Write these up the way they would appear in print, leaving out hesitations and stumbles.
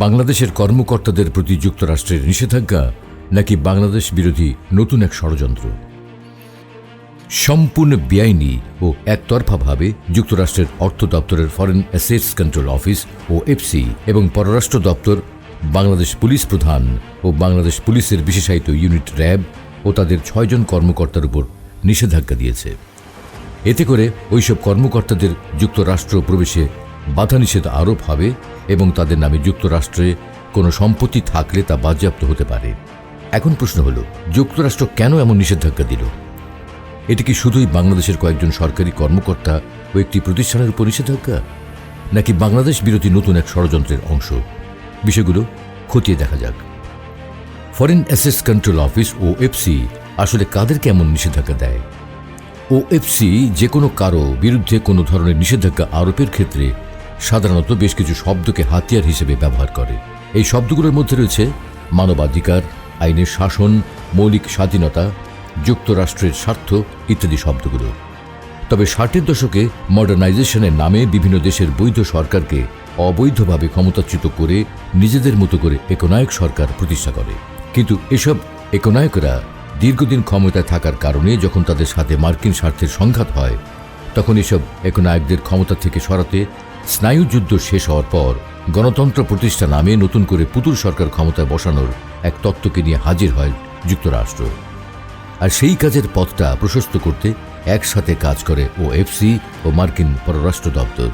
বাংলাদেশের কর্মকর্তাদের প্রতি যুক্তরাষ্ট্রের নিষেধাজ্ঞা নাকি বাংলাদেশ বিরোধী নতুন এক ষড়যন্ত্র? সম্পূর্ণ বেআইনি ও একতরফাভাবে যুক্তরাষ্ট্রের অর্থ দপ্তরের foreign assets control office OFC এবং পররাষ্ট্র দপ্তর, বাংলাদেশ পুলিশ প্রধান ও বাংলাদেশ পুলিশের বিশেষায়িত ইউনিট RAB ও তাদের 6 জন কর্মকর্তার উপর নিষেধাজ্ঞা দিয়েছে। এতে করে ওইসব কর্মকর্তাদের যুক্তরাষ্ট্র প্রবেশে বাধা নিষেধ আরোপ হবে এবং তাদের নামে যুক্তরাষ্ট্রে কোনো সম্পত্তি থাকলে তা বাজেয়াপ্ত হতে পারে। এখন প্রশ্ন হলো, যুক্তরাষ্ট্র কেন এমন নিষেধাজ্ঞা দিল? এটি কি শুধুই বাংলাদেশের কয়েকজন সরকারি কর্মকর্তা ও একটি প্রতিষ্ঠানের উপর নিষেধাজ্ঞা, নাকি বাংলাদেশ বিরোধী নতুন এক ষড়যন্ত্রের অংশ? বিষয়গুলো খতিয়ে দেখা যাক। Foreign assets control office OFC আসলে কাদেরকে এমন নিষেধাজ্ঞা দেয়? OFC যে কোনো কারো বিরুদ্ধে কোনো ধরনের নিষেধাজ্ঞা আরোপের ক্ষেত্রে সাধারণত বেশ কিছু শব্দকে হাতিয়ার হিসেবে ব্যবহার করে। এই শব্দগুলোর মধ্যে রয়েছে মানবাধিকার, আইনের শাসন, মৌলিক স্বাধীনতা, যুক্তরাষ্ট্রের স্বার্থ ইত্যাদি শব্দগুলো। তবে 60-এর দশকে মডার্নাইজেশনের নামে বিভিন্ন দেশের বৈধ সরকারকে অবৈধভাবে ক্ষমতাচ্যুত করে নিজেদের মতো করে একনায়ক সরকার প্রতিষ্ঠা করে। কিন্তু এসব একনায়করা দীর্ঘদিন ক্ষমতায় থাকার কারণে যখন তাদের সাথে মার্কিন স্বার্থের সংঘাত হয়, তখন এসব একনায়কদের ক্ষমতা থেকে সরাতে স্নায়ুযুদ্ধ শেষ হওয়ার পর গণতন্ত্র প্রতিষ্ঠা নামে নতুন করে পুতুল সরকার ক্ষমতায় বসানোর এক তত্ত্বকে নিয়ে হাজির হয় যুক্তরাষ্ট্র। আর সেই কাজের পথটা প্রশস্ত করতে একসাথে কাজ করে OFC ও মার্কিন পররাষ্ট্র দপ্তর।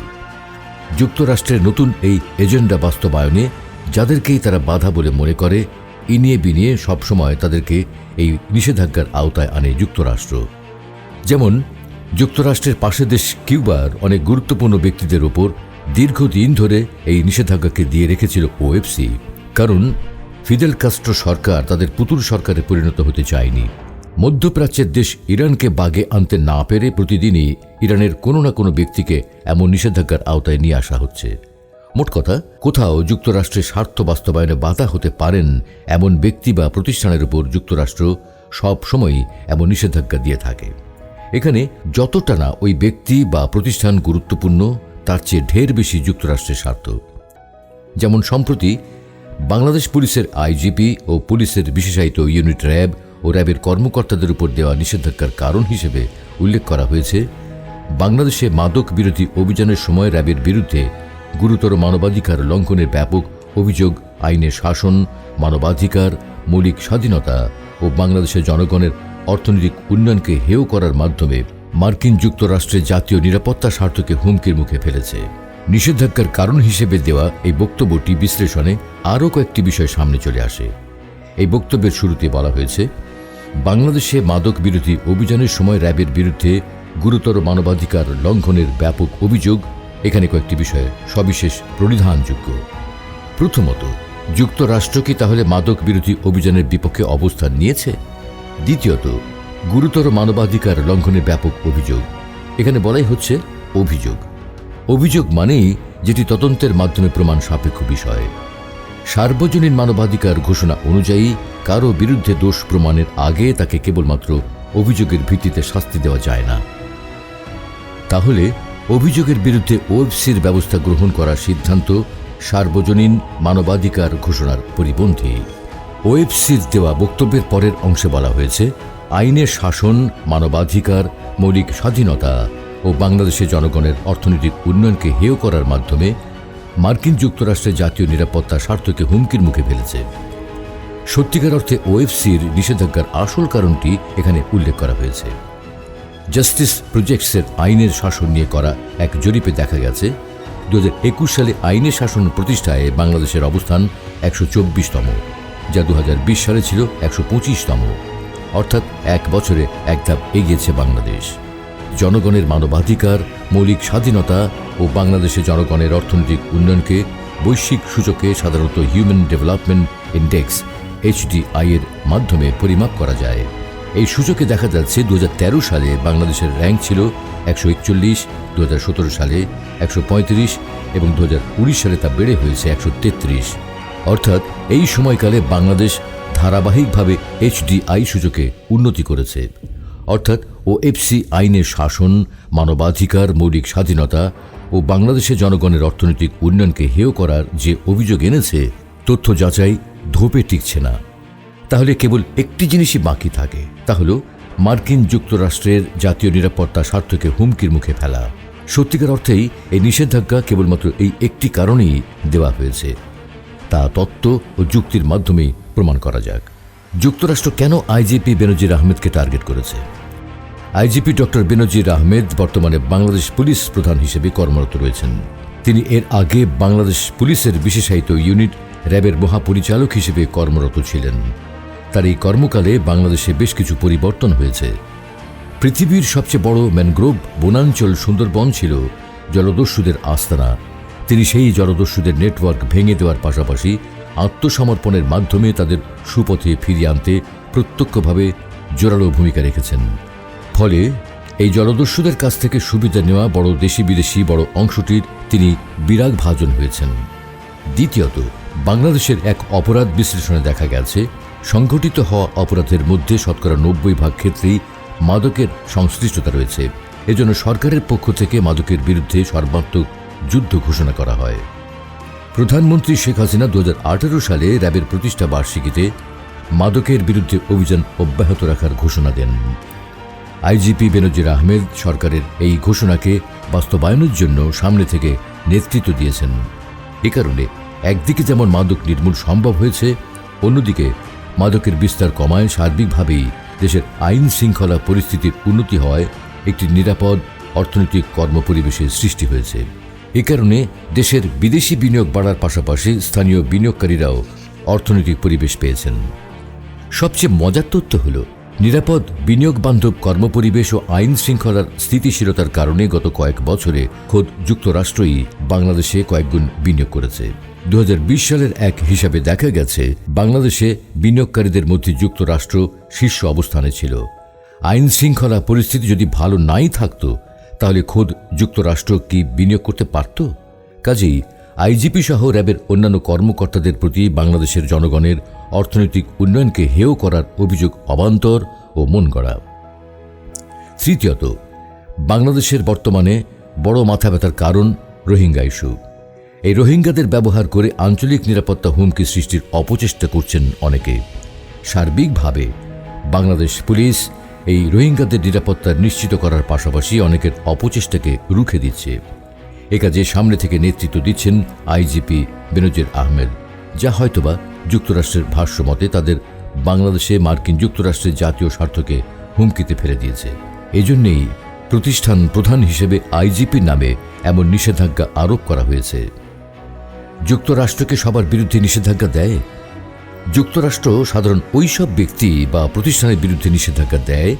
যুক্তরাষ্ট্রের নতুন এই এজেন্ডা বাস্তবায়নে যাদেরকেই তারা বাধা বলে মনে করে, ইনিয়ে বিনিয়ে সবসময় তাদেরকে এই নিষেধাজ্ঞার আওতায় আনে যুক্তরাষ্ট্র। যেমন যুক্তরাষ্ট্রের পাশের দেশ কিউবার অনেক গুরুত্বপূর্ণ ব্যক্তিদের ওপর দীর্ঘদিন ধরে এই নিষেধাজ্ঞাকে দিয়ে রেখেছিল OFC, কারণ ফিদেল কাস্ট্রো সরকার তাদের পুতুল সরকারে পরিণত হতে চায়নি। মধ্যপ্রাচ্যের দেশ ইরানকে বাগে আনতে না পেরে প্রতিদিনই ইরানের কোনো না কোনো ব্যক্তিকে এমন নিষেধাজ্ঞার আওতায় নিয়ে আসা হচ্ছে। মোট কথা, কোথাও যুক্তরাষ্ট্রের স্বার্থ বাস্তবায়নে বাধা হতে পারেন এমন ব্যক্তি বা প্রতিষ্ঠানের উপর যুক্তরাষ্ট্র সব সময়ই এমন নিষেধাজ্ঞা দিয়ে থাকে। এখানে যতটা না ওই ব্যক্তি বা প্রতিষ্ঠান গুরুত্বপূর্ণ, তার চেয়ে ঢের বেশি যুক্তরাষ্ট্রের স্বার্থ। যেমন সম্প্রতি বাংলাদেশ পুলিশের IGP ও পুলিশের বিশেষায়িত ইউনিট RAB ও RABের কর্মকর্তাদের উপর দেওয়া নিষেধাজ্ঞার কারণ হিসেবে উল্লেখ করা হয়েছে বাংলাদেশে মাদক বিরোধী অভিযানের সময় RABের বিরুদ্ধে গুরুতর মানবাধিকার লঙ্ঘনের ব্যাপক অভিযোগ, আইনের শাসন, মানবাধিকার, মৌলিক স্বাধীনতা ও বাংলাদেশের জনগণের অর্থনৈতিক উন্নয়নকে হেয় করার মাধ্যমে মার্কিন যুক্তরাষ্ট্রের জাতীয় নিরাপত্তা স্বার্থকে হুমকির মুখে ফেলেছে। নিষেধাজ্ঞার কারণ হিসেবে দেওয়া এই বক্তব্যটি বিশ্লেষণে আরও কয়েকটি বিষয় সামনে চলে আসে। এই বক্তব্যের শুরুতে বলা হয়েছে, বাংলাদেশে মাদক বিরোধী অভিযানের সময় RABের বিরুদ্ধে গুরুতর মানবাধিকার লঙ্ঘনের ব্যাপক অভিযোগ। এখানে কয়েকটি বিষয় সবিশেষ পরিধানযোগ্য। প্রথমত, যুক্তরাষ্ট্র কি তাহলে মাদক বিরোধী অভিযানের বিপক্ষে অবস্থান নিয়েছে? দ্বিতীয়ত, গুরুতর মানবাধিকার লঙ্ঘনের ব্যাপক অভিযোগ। এখানে বলাই হচ্ছে অভিযোগ। অভিযোগ মানেই যেটি তদন্তের মাধ্যমে প্রমাণ সাপেক্ষ বিষয়। সার্বজনীন মানবাধিকার ঘোষণা অনুযায়ী কারো বিরুদ্ধে দোষ প্রমাণের আগে তাকে কেবলমাত্র অভিযোগের ভিত্তিতে শাস্তি দেওয়া যায় না। তাহলে অভিযোগের বিরুদ্ধে OFCর ব্যবস্থা গ্রহণ করার সিদ্ধান্ত সার্বজনীন মানবাধিকার ঘোষণার পরিপন্থী। OFCর দেওয়া বক্তব্যের পরের অংশে বলা হয়েছে, আইনের শাসন, মানবাধিকার, মৌলিক স্বাধীনতা ও বাংলাদেশের জনগণের অর্থনৈতিক উন্নয়নকে হেয় করার মাধ্যমে মার্কিন যুক্তরাষ্ট্রের জাতীয় নিরাপত্তা স্বার্থকে হুমকির মুখে ফেলেছে। সত্যিকার অর্থে OFCর নিষেধাজ্ঞার আসল কারণটি এখানে উল্লেখ করা হয়েছে। জাস্টিস প্রজেক্টসের আইনের শাসন নিয়ে করা এক জরিপে দেখা গেছে 2021 সালে আইনের শাসন প্রতিষ্ঠায় বাংলাদেশের অবস্থান 124তম, যা 2020 সালে ছিল 125তম। অর্থাৎ এক বছরে এক ধাপ এগিয়েছে বাংলাদেশ। জনগণের মানবাধিকার, মৌলিক স্বাধীনতা ও বাংলাদেশের জনগণের অর্থনৈতিক উন্নয়নকে বৈশ্বিক সূচকে সাধারণত হিউম্যান ডেভেলপমেন্ট ইন্ডেক্স HDI এর মাধ্যমে পরিমাপ করা যায়। এই সূচকে দেখা যাচ্ছে 2013 সালে বাংলাদেশের র্যাঙ্ক ছিল 141, 2017 সালে 135 এবং 2019 সালে তা বেড়ে হয়েছে 133। অর্থাৎ এই সময়কালে বাংলাদেশ ধারাবাহিকভাবে HDI সূচকে উন্নতি করেছে। অর্থাৎ OFC আইনের শাসন, মানবাধিকার, মৌলিক স্বাধীনতা ও বাংলাদেশের জনগণের অর্থনৈতিক উন্নয়নকে হেয় করার যে অভিযোগ এনেছে, তথ্য যাচাই ধোপে টিকছে না। তাহলে কেবল একটি জিনিসই বাকি থাকে, তা হল মার্কিন যুক্তরাষ্ট্রের জাতীয় নিরাপত্তা স্বার্থকে হুমকির মুখে ফেলা। সত্যিকার অর্থেই এই নিষেধাজ্ঞা কেবলমাত্র এই একটি কারণেই দেওয়া হয়েছে, তা তত্ত্ব ও যুক্তির মাধ্যমেই প্রমাণ করা যাক। যুক্তরাষ্ট্র কেন আইজিপি বেনজির আহমেদকে টার্গেট করেছে? আইজিপি ডক্টর বেনজির আহমেদ বর্তমানে বাংলাদেশ পুলিশ প্রধান হিসেবে কর্মরত রয়েছেন। তিনি এর আগে বাংলাদেশ পুলিশের বিশেষায়িত ইউনিট র্যাবের মহাপরিচালক হিসেবে কর্মরত ছিলেন। তার এই কর্মকালে বাংলাদেশে বেশ কিছু পরিবর্তন হয়েছে। পৃথিবীর সবচেয়ে বড় ম্যানগ্রোভ বনাঞ্চল সুন্দরবন ছিল জলদস্যুদের আস্তানা। তিনি সেই জলদস্যুদের নেটওয়ার্ক ভেঙে দেওয়ার পাশাপাশি আত্মসমর্পণের মাধ্যমে তাদের সুপথে ফিরিয়ে আনতে প্রত্যক্ষভাবে জোরালো ভূমিকা রেখেছেন। ফলে এই জলদস্যুদের কাছ থেকে সুবিধা নেওয়া বড় দেশি বিদেশি বড় অংশটির তিনি বিরাগভাজন হয়েছেন। দ্বিতীয়ত, বাংলাদেশের এক অপরাধ বিশ্লেষণে দেখা গেছে সংঘটিত হওয়া অপরাধের মধ্যে শতকরা 90% ক্ষেত্রেই মাদকের সংশ্লিষ্টতা রয়েছে। এজন্য সরকারের পক্ষ থেকে মাদকের বিরুদ্ধে সর্বাত্মক যুদ্ধ ঘোষণা করা হয়। প্রধানমন্ত্রী শেখ হাসিনা 2018 সালে র্যাবের প্রতিষ্ঠা বার্ষিকীতে মাদকের বিরুদ্ধে অভিযান অব্যাহত রাখার ঘোষণা দেন। আইজিপি বেনজির আহমেদ সরকারের এই ঘোষণাকে বাস্তবায়নের জন্য সামনে থেকে নেতৃত্ব দিয়েছেন। এ কারণে একদিকে যেমন মাদক নির্মূল সম্ভব হয়েছে, অন্যদিকে মাদকের বিস্তার কমায় সার্বিকভাবেই দেশের আইন শৃঙ্খলা পরিস্থিতির উন্নতি হওয়ায় একটি নিরাপদ অর্থনৈতিক কর্মপরিবেশের সৃষ্টি হয়েছে। এ কারণে দেশের বিদেশি বিনিয়োগ বাড়ার পাশাপাশি স্থানীয় বিনিয়োগকারীরাও অর্থনৈতিক পরিবেশ পেয়েছেন। সবচেয়ে মজার তথ্য হল, নিরাপদ বিনিয়োগ বান্ধব কর্মপরিবেশ ও আইন শৃঙ্খলার স্থিতিশীলতার কারণে গত কয়েক বছরে খোদ যুক্তরাষ্ট্রই বাংলাদেশে কয়েকগুণ বিনিয়োগ করেছে। 2020 সালের এক হিসাবে দেখা গেছে বাংলাদেশে বিনিয়োগকারীদের মধ্যে যুক্তরাষ্ট্র শীর্ষ অবস্থানে ছিল। আইন শৃঙ্খলা পরিস্থিতি যদি ভালো নাই থাকতো, তাহলে খোদ যুক্তরাষ্ট্র কি বিনিয়োগ করতে পারত? কাজেই আইজিপি সহ র্যাবের অন্যান্য কর্মকর্তাদের প্রতি বাংলাদেশের জনগণের অর্থনৈতিক উন্নয়নকে হেয় করার অভিযোগ অবান্তর ও মন গড়া। তৃতীয়ত, বাংলাদেশের বর্তমানে বড় মাথা ব্যথার কারণ রোহিঙ্গা ইস্যু। এই রোহিঙ্গাদের ব্যবহার করে আঞ্চলিক নিরাপত্তা হুমকি সৃষ্টির অপচেষ্টা করছেন অনেকে। সার্বিকভাবে বাংলাদেশ পুলিশ এই রোহিঙ্গাদের নিরাপত্তা নিশ্চিত করার পাশাপাশি অনেকের অপচেষ্টাকে রুখে দিচ্ছে। এ কাজে সামনে থেকে নেতৃত্ব দিচ্ছেন আইজিপি বেনজির আহমেদ, যা হয়তোবা যুক্তরাষ্ট্রের ভাষ্য মতে তাদের বাংলাদেশে মার্কিন যুক্তরাষ্ট্রের জাতীয় স্বার্থকে হুমকিতে ফেলে দিয়েছে। এজন্যেই প্রতিষ্ঠান প্রধান হিসেবে আইজিপির নামে এমন নিষেধাজ্ঞা আরোপ করা হয়েছে। যুক্তরাষ্ট্রকে সবার বিরুদ্ধে নিষেধাজ্ঞা দেয়? যুক্তরাষ্ট্র সাধারণ ওইসব ব্যক্তি বা প্রতিষ্ঠানের বিরুদ্ধে নিষেধাজ্ঞা দেয়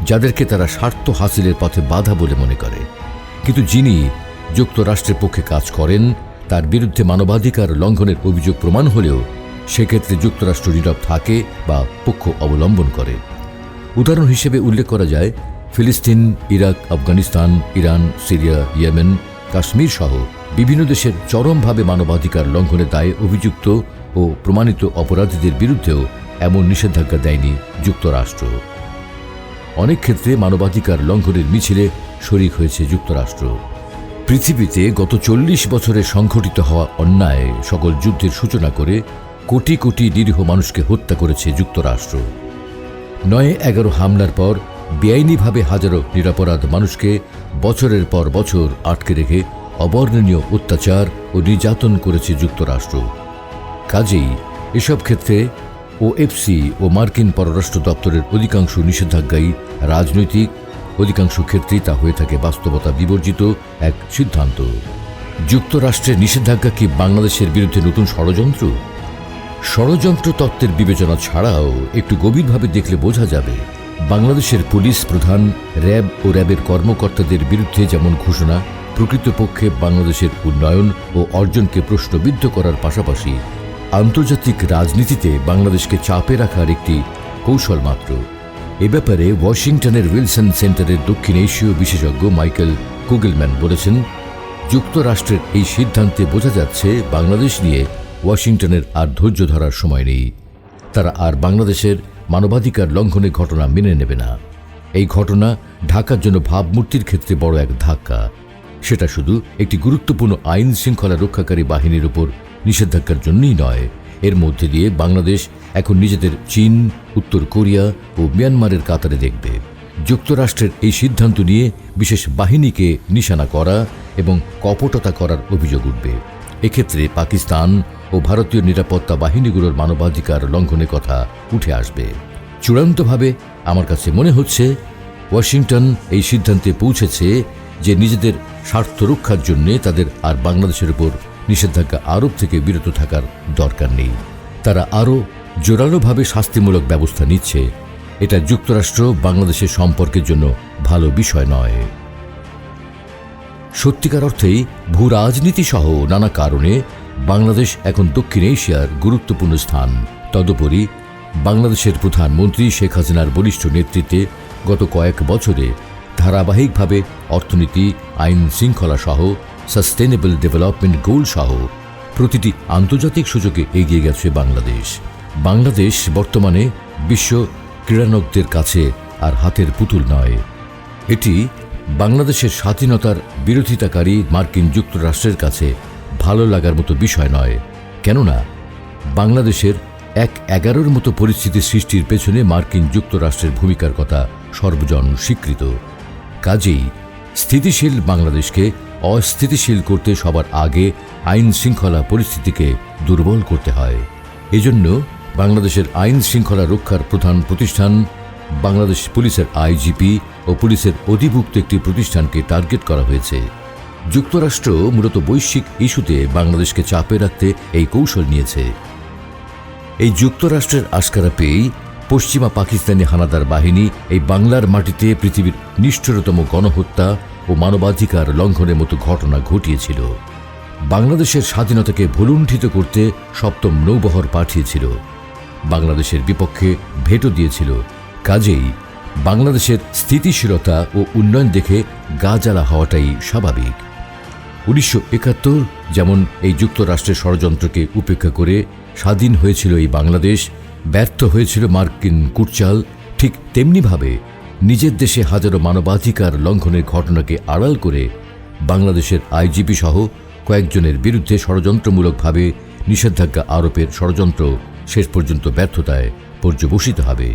যাদেরকে তারা স্বার্থ হাসিলের পথে বাধা বলে মনে করে। কিন্তু যিনি যুক্তরাষ্ট্রের পক্ষে কাজ করেন, তার বিরুদ্ধে মানবাধিকার লঙ্ঘনের অভিযোগ প্রমাণ হলেও সেক্ষেত্রে যুক্তরাষ্ট্র নীরব থাকে বা পক্ষ অবলম্বন করে। উদাহরণ হিসেবে উল্লেখ করা যায় ফিলিস্তিন, Iraq, Afghanistan, Iran, Syria, Yemen, Kashmir সহ বিভিন্ন দেশের চরমভাবে মানবাধিকার লঙ্ঘনের দায়ে অভিযুক্ত ও প্রমাণিত অপরাধীদের বিরুদ্ধেও এমন নিষেধাজ্ঞা দেয়নি যুক্তরাষ্ট্র। অনেক ক্ষেত্রে মানবাধিকার লঙ্ঘনের মিছিলে শরিক হয়েছে যুক্তরাষ্ট্র। পৃথিবীতে গত 40 বছরে সংঘটিত হওয়া অন্যায় সকল যুদ্ধের সূচনা করে কোটি কোটি নিরীহ মানুষকে হত্যা করেছে যুক্তরাষ্ট্র। 9/11 হামলার পর বেআইনিভাবে হাজারো নিরপরাধ মানুষকে বছরের পর বছর আটকে রেখে অবর্ণনীয় অত্যাচার ও নির্যাতন করেছে যুক্তরাষ্ট্র। কাজেই এসব ক্ষেত্রে ওএফসি ও মার্কিন পররাষ্ট্র দপ্তরের অধিকাংশ নিষেধাজ্ঞাই রাজনৈতিক, অধিকাংশ ক্ষেত্রেই তা হয়ে থাকে বাস্তবতা বিবর্জিত এক সিদ্ধান্ত। যুক্তরাষ্ট্রের নিষেধাজ্ঞা কি বাংলাদেশের বিরুদ্ধে নতুন ষড়যন্ত্র? ষড়যন্ত্র তত্ত্বের বিবেচনা ছাড়াও একটু গভীরভাবে দেখলে বোঝা যাবে বাংলাদেশের পুলিশ প্রধান, র্যাব ও র্যাবের কর্মকর্তাদের বিরুদ্ধে যেমন ঘোষণা প্রকৃতপক্ষে বাংলাদেশের উন্নয়ন ও অর্জনকে প্রশ্নবিদ্ধ করার পাশাপাশি আন্তর্জাতিক রাজনীতিতে বাংলাদেশকে চাপে রাখার একটি কৌশল মাত্র। এ ব্যাপারে ওয়াশিংটনের উইলসন সেন্টারের দক্ষিণ এশীয় বিশেষজ্ঞ মাইকেল কুগেলম্যান বলেছেন, যুক্তরাষ্ট্রের এই সিদ্ধান্তে বোঝা যাচ্ছে বাংলাদেশ নিয়ে ওয়াশিংটনের আর ধৈর্য ধরার সময় নেই। তারা আর বাংলাদেশের মানবাধিকার লঙ্ঘনের ঘটনা মেনে নেবে না। এই ঘটনা ঢাকার জন্য ভাবমূর্তির ক্ষেত্রে বড় এক ধাক্কা। সেটা শুধু একটি গুরুত্বপূর্ণ আইন শৃঙ্খলা রক্ষাকারী বাহিনীর উপর নিষেধাজ্ঞার জন্যই নয়, এর মধ্যে দিয়ে বাংলাদেশ এখন নিজেদের চীন, উত্তর কোরিয়া ও মিয়ানমারের কাতারে দেখবে। যুক্তরাষ্ট্রের এই সিদ্ধান্ত নিয়ে বিশেষ বাহিনীকে নিশানা করা এবং কপটতা করার অভিযোগ উঠবে। এক্ষেত্রে পাকিস্তান ও ভারতীয় নিরাপত্তা বাহিনীগুলোর মানবাধিকার লঙ্ঘনের কথা উঠে আসবে। চূড়ান্তভাবে আমার কাছে মনে হচ্ছে ওয়াশিংটন এই সিদ্ধান্তে পৌঁছেছে যে নিজেদের স্বার্থ রক্ষার জন্য তাদের আর বাংলাদেশের উপর নিষেধাজ্ঞা আরোপ থেকে বিরত থাকার দরকার নেই। তারা আরও জোরালোভাবে শাস্তিমূলক ব্যবস্থা নিচ্ছে। এটা যুক্তরাষ্ট্র বাংলাদেশের সম্পর্কের জন্য ভালো বিষয় নয়। সত্যিকার অর্থেই ভূ রাজনীতি সহ নানা কারণে বাংলাদেশ এখন দক্ষিণ এশিয়ার গুরুত্বপূর্ণ স্থান। তদুপরি বাংলাদেশের প্রধানমন্ত্রী শেখ হাসিনার বলিষ্ঠ নেতৃত্বে গত কয়েক বছরে ধারাবাহিকভাবে অর্থনীতি, আইন শৃঙ্খলা সহ সাস্টেনেবল ডেভেলপমেন্ট গোল সহ প্রতিটি আন্তর্জাতিক সুযোগে এগিয়ে গেছে বাংলাদেশ। বাংলাদেশ বর্তমানে বিশ্ব ক্রীড়ানকদের কাছে আর হাতের পুতুল নয়। এটি বাংলাদেশের স্বাধীনতার বিরোধিতাকারী মার্কিন যুক্তরাষ্ট্রের কাছে ভালো লাগার মতো বিষয় নয়। কেননা বাংলাদেশের 1/11 মতো পরিস্থিতি সৃষ্টির পেছনে মার্কিন যুক্তরাষ্ট্রের ভূমিকার কথা সর্বজন স্বীকৃত। কাজেই স্থিতিশীল বাংলাদেশকে অস্থিতিশীল করতে সবার আগে আইন শৃঙ্খলা পরিস্থিতিকে দুর্বল করতে হয়। এজন্য বাংলাদেশের আইন শৃঙ্খলা রক্ষার প্রধান প্রতিষ্ঠান বাংলাদেশ পুলিশের আইজিপি ও পুলিশের অধিভুক্ত একটি প্রতিষ্ঠানকে টার্গেট করা হয়েছে। যুক্তরাষ্ট্র মূলত বৈশ্বিক ইস্যুতে বাংলাদেশকে চাপে রাখতে এই কৌশল নিয়েছে। এই যুক্তরাষ্ট্রের আশকারা পেয়েই পশ্চিমা পাকিস্তানি হানাদার বাহিনী এই বাংলার মাটিতে পৃথিবীর নিষ্ঠুরতম গণহত্যা ও মানবাধিকার লঙ্ঘনের মতো ঘটনা ঘটিয়েছিল। বাংলাদেশের স্বাধীনতাকে ভুলুণ্ঠিত করতে সপ্তম নৌবহর পাঠিয়েছিল, বাংলাদেশের বিপক্ষে ভেটো দিয়েছিল। কাজেই বাংলাদেশের স্থিতিশীলতা ও উন্নয়ন দেখে গা জ্বালা হওয়াটাই স্বাভাবিক। 1971 যেমন এই যুক্তরাষ্ট্রের ষড়যন্ত্রকে উপেক্ষা করে স্বাধীন হয়েছিল এই বাংলাদেশ, ব্যর্থ হয়েছিল মার্কিন কুটচাল, ঠিক তেমনিভাবে নিজের দেশে হাজারো মানবাধিকার লঙ্ঘনের ঘটনাকে আড়াল করে বাংলাদেশের আইজিপি সহ কয়েকজনের বিরুদ্ধে ষড়যন্ত্রমূলকভাবে নিষেধাজ্ঞা আরোপের ষড়যন্ত্র শেষ পর্যন্ত ব্যর্থতায় পর্যবসিত হবে।